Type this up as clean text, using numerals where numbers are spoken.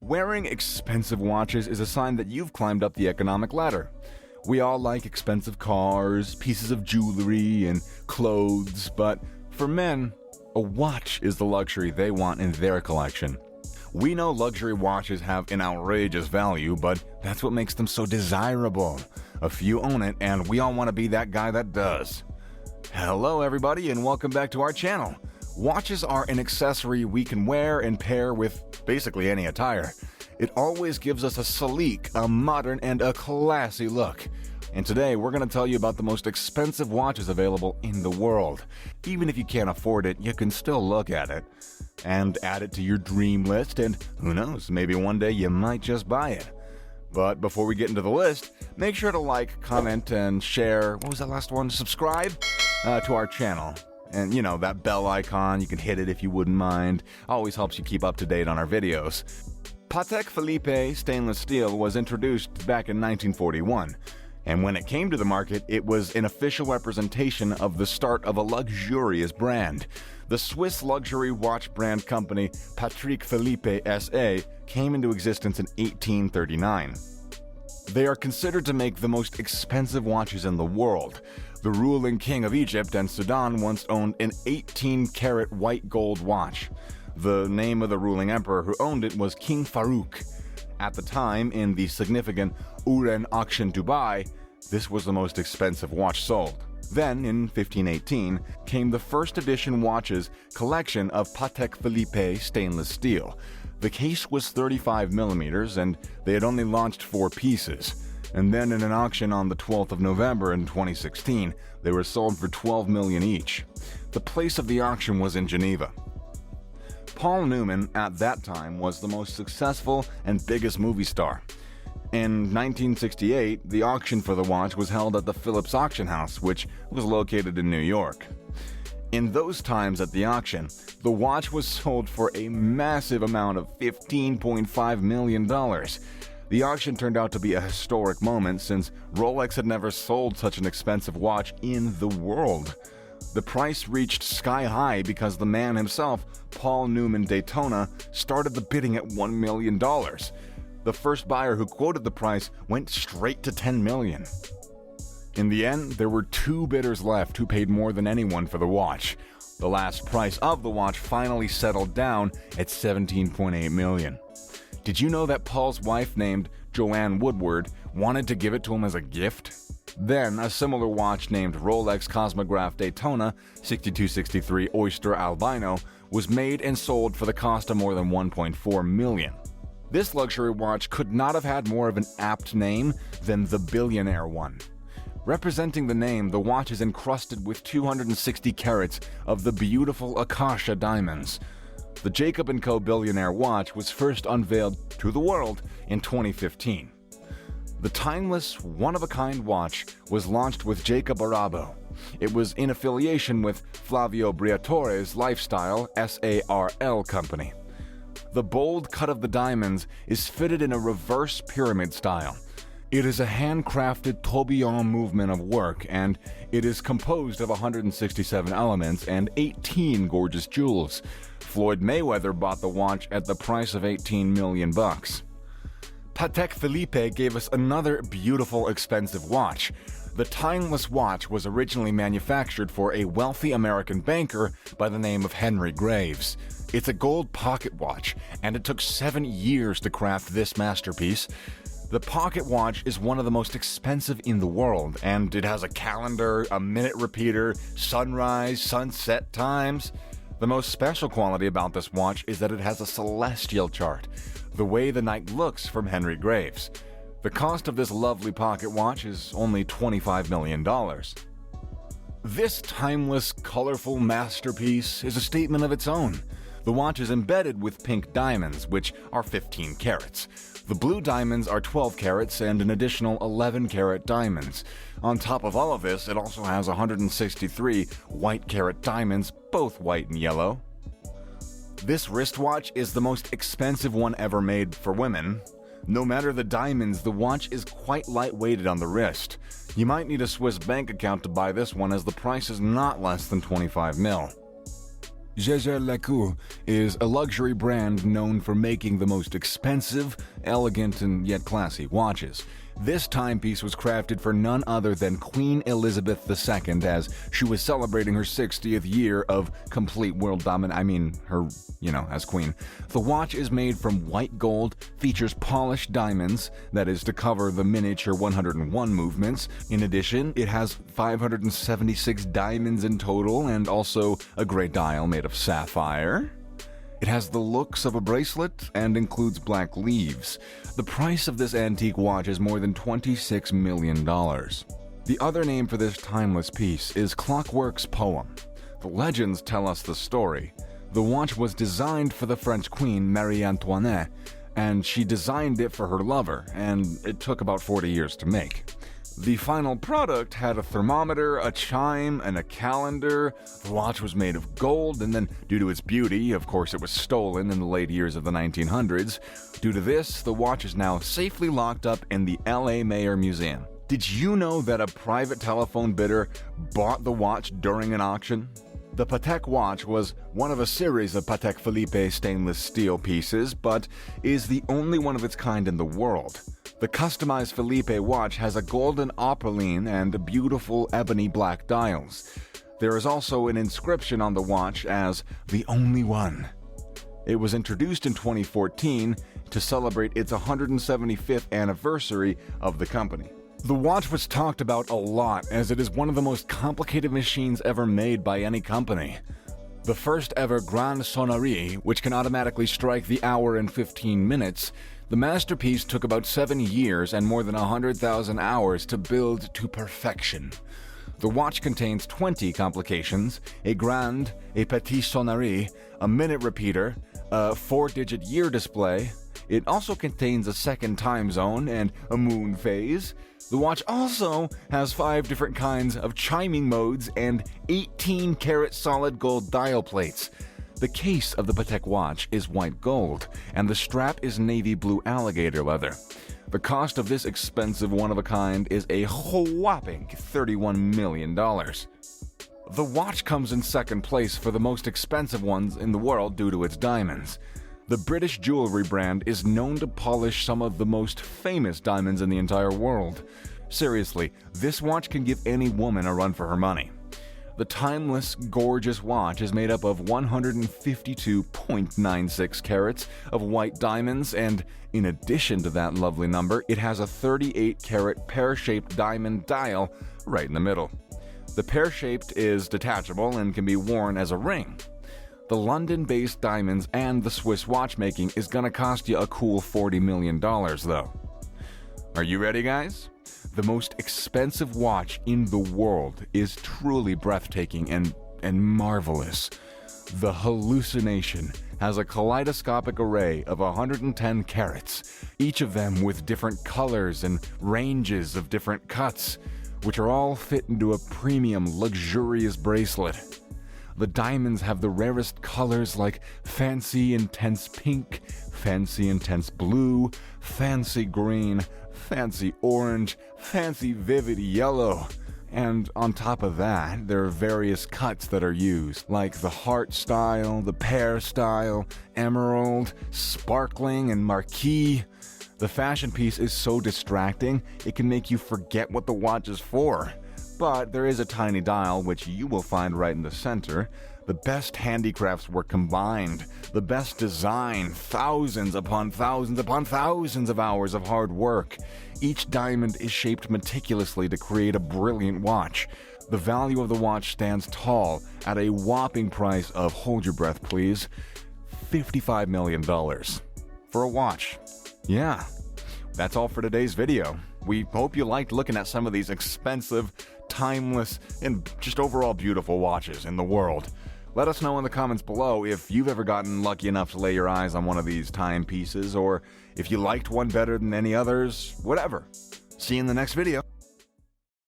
Wearing expensive watches is a sign that you've climbed up the economic ladder. We all like expensive cars, pieces of jewelry, and clothes, but for men, a watch is the luxury they want in their collection. We know luxury watches have an outrageous value, but that's what makes them so desirable. A few own it, and we all want to be that guy that does. Hello everybody, and welcome back to our channel. Watches are an accessory we can wear and pair with basically any attire. It always gives us a sleek, a modern, and a classy look. And today we're going to tell you about the most expensive watches available in the world. Even if you can't afford it, you can still look at it and add it to your dream list, and who knows, maybe one day you might just buy it. But before we get into the list, make sure to like, comment, and share, what was that last one? Subscribe to our channel. And you know, that bell icon, you can hit it if you wouldn't mind. Always helps you keep up to date on our videos. Patek Philippe stainless steel was introduced back in 1941. And when it came to the market, it was an official representation of the start of a luxurious brand. The Swiss luxury watch brand company Patek Philippe SA came into existence in 1839. They are considered to make the most expensive watches in the world. The ruling king of Egypt and Sudan once owned an 18-karat white gold watch. The name of the ruling emperor who owned it was King Farouk. At the time, in the significant Uren auction Dubai, this was the most expensive watch sold. Then, in 1518, came the first edition watches collection of Patek Philippe stainless steel. The case was 35 millimeters, and they had only launched 4 pieces. And then in an auction on the 12th of November in 2016, they were sold for $12 million each. The place of the auction was in Geneva. Paul Newman, at that time, was the most successful and biggest movie star. In 1968, the auction for the watch was held at the Phillips Auction House, which was located in New York. In those times at the auction, the watch was sold for a massive amount of $15.5 million. The auction turned out to be a historic moment since Rolex had never sold such an expensive watch in the world. The price reached sky high because the man himself, Paul Newman Daytona, started the bidding at $1 million. The first buyer who quoted the price went straight to $10 million. In the end, there were 2 bidders left who paid more than anyone for the watch. The last price of the watch finally settled down at $17.8 million. Did you know that Paul's wife, named Joanne Woodward, wanted to give it to him as a gift? Then, a similar watch named Rolex Cosmograph Daytona 6263 Oyster Albino was made and sold for the cost of more than $1.4 million. This luxury watch could not have had more of an apt name than the Billionaire one. Representing the name, the watch is encrusted with 260 carats of the beautiful Acacia diamonds. The Jacob & Co. Billionaire watch was first unveiled to the world in 2015. The timeless, one-of-a-kind watch was launched with Jacob Arabo. It was in affiliation with Flavio Briatore's Lifestyle SARL company. The bold cut of the diamonds is fitted in a reverse pyramid style. It is a handcrafted tourbillon movement of work, and it is composed of 167 elements and 18 gorgeous jewels. Floyd Mayweather bought the watch at the price of $18 million. Patek Philippe gave us another beautiful, expensive watch. The timeless watch was originally manufactured for a wealthy American banker by the name of Henry Graves. It's a gold pocket watch, and it took 7 years to craft this masterpiece. The pocket watch is one of the most expensive in the world, and it has a calendar, a minute repeater, sunrise, sunset times. The most special quality about this watch is that it has a celestial chart, the way the night looks from Henry Graves. The cost of this lovely pocket watch is only $25 million. This timeless, colorful masterpiece is a statement of its own. The watch is embedded with pink diamonds, which are 15 carats. The blue diamonds are 12 carats and an additional 11-carat diamonds. On top of all of this, it also has 163 white-carat diamonds, both white and yellow. This wristwatch is the most expensive one ever made for women. No matter the diamonds, the watch is quite light-weighted on the wrist. You might need a Swiss bank account to buy this one, as the price is not less than 25 mil. Jaeger-LeCoultre is a luxury brand known for making the most expensive, elegant, and yet classy watches. This timepiece was crafted for none other than Queen Elizabeth II as she was celebrating her 60th year of complete world dominance. As queen. The watch is made from white gold, features polished diamonds, that is to cover the miniature 101 movements. In addition, it has 576 diamonds in total and also a gray dial made of sapphire. It has the looks of a bracelet and includes black leaves. The price of this antique watch is more than $26 million. The other name for this timeless piece is Clockwork's poem. The legends tell us the story. The watch was designed for the French queen Marie-Antoinette, and she designed it for her lover, and it took about 40 years to make. The final product had a thermometer, a chime, and a calendar. The watch was made of gold, and then, due to its beauty, of course it was stolen in the late years of the 1900s. Due to this, the watch is now safely locked up in the LA Mayer Museum. Did you know that a private telephone bidder bought the watch during an auction? The Patek watch was one of a series of Patek Philippe stainless steel pieces, but is the only one of its kind in the world. The customized Philippe watch has a golden opaline and beautiful ebony black dials. There is also an inscription on the watch as the only one. It was introduced in 2014 to celebrate its 175th anniversary of the company. The watch was talked about a lot as it is one of the most complicated machines ever made by any company. The first ever Grande Sonnerie, which can automatically strike the hour in 15 minutes, the masterpiece took about 7 years and more than 100,000 hours to build to perfection. The watch contains 20 complications, a grande, a petite sonnerie, a minute repeater, a 4-digit year display. It also contains a second time zone and a moon phase. The watch also has 5 different kinds of chiming modes and 18-karat solid gold dial plates. The case of the Patek watch is white gold, and the strap is navy blue alligator leather. The cost of this expensive one-of-a-kind is a whopping $31 million. The watch comes in second place for the most expensive ones in the world due to its diamonds. The British jewelry brand is known to polish some of the most famous diamonds in the entire world. Seriously, this watch can give any woman a run for her money. The timeless, gorgeous watch is made up of 152.96 carats of white diamonds, and in addition to that lovely number, it has a 38-carat pear-shaped diamond dial right in the middle. The pear-shaped is detachable and can be worn as a ring. The London-based diamonds and the Swiss watchmaking is gonna cost you a cool $40 million, though. Are you ready, guys? The most expensive watch in the world is truly breathtaking and marvelous. The Hallucination has a kaleidoscopic array of 110 carats, each of them with different colors and ranges of different cuts, which are all fit into a premium, luxurious bracelet. The diamonds have the rarest colors like fancy intense pink, fancy intense blue, fancy green, fancy orange, fancy vivid yellow. And on top of that, there are various cuts that are used, like the heart style, the pear style, emerald, sparkling, and marquise. The fashion piece is so distracting, it can make you forget what the watch is for. But there is a tiny dial, which you will find right in the center. The best handicrafts were combined, the best design, thousands upon thousands upon thousands of hours of hard work. Each diamond is shaped meticulously to create a brilliant watch. The value of the watch stands tall at a whopping price of, hold your breath please, $55 million. For a watch. Yeah, that's all for today's video. We hope you liked looking at some of these expensive, timeless, and just overall beautiful watches in the world. Let us know in the comments below if you've ever gotten lucky enough to lay your eyes on one of these timepieces, or if you liked one better than any others, whatever. See you in the next video.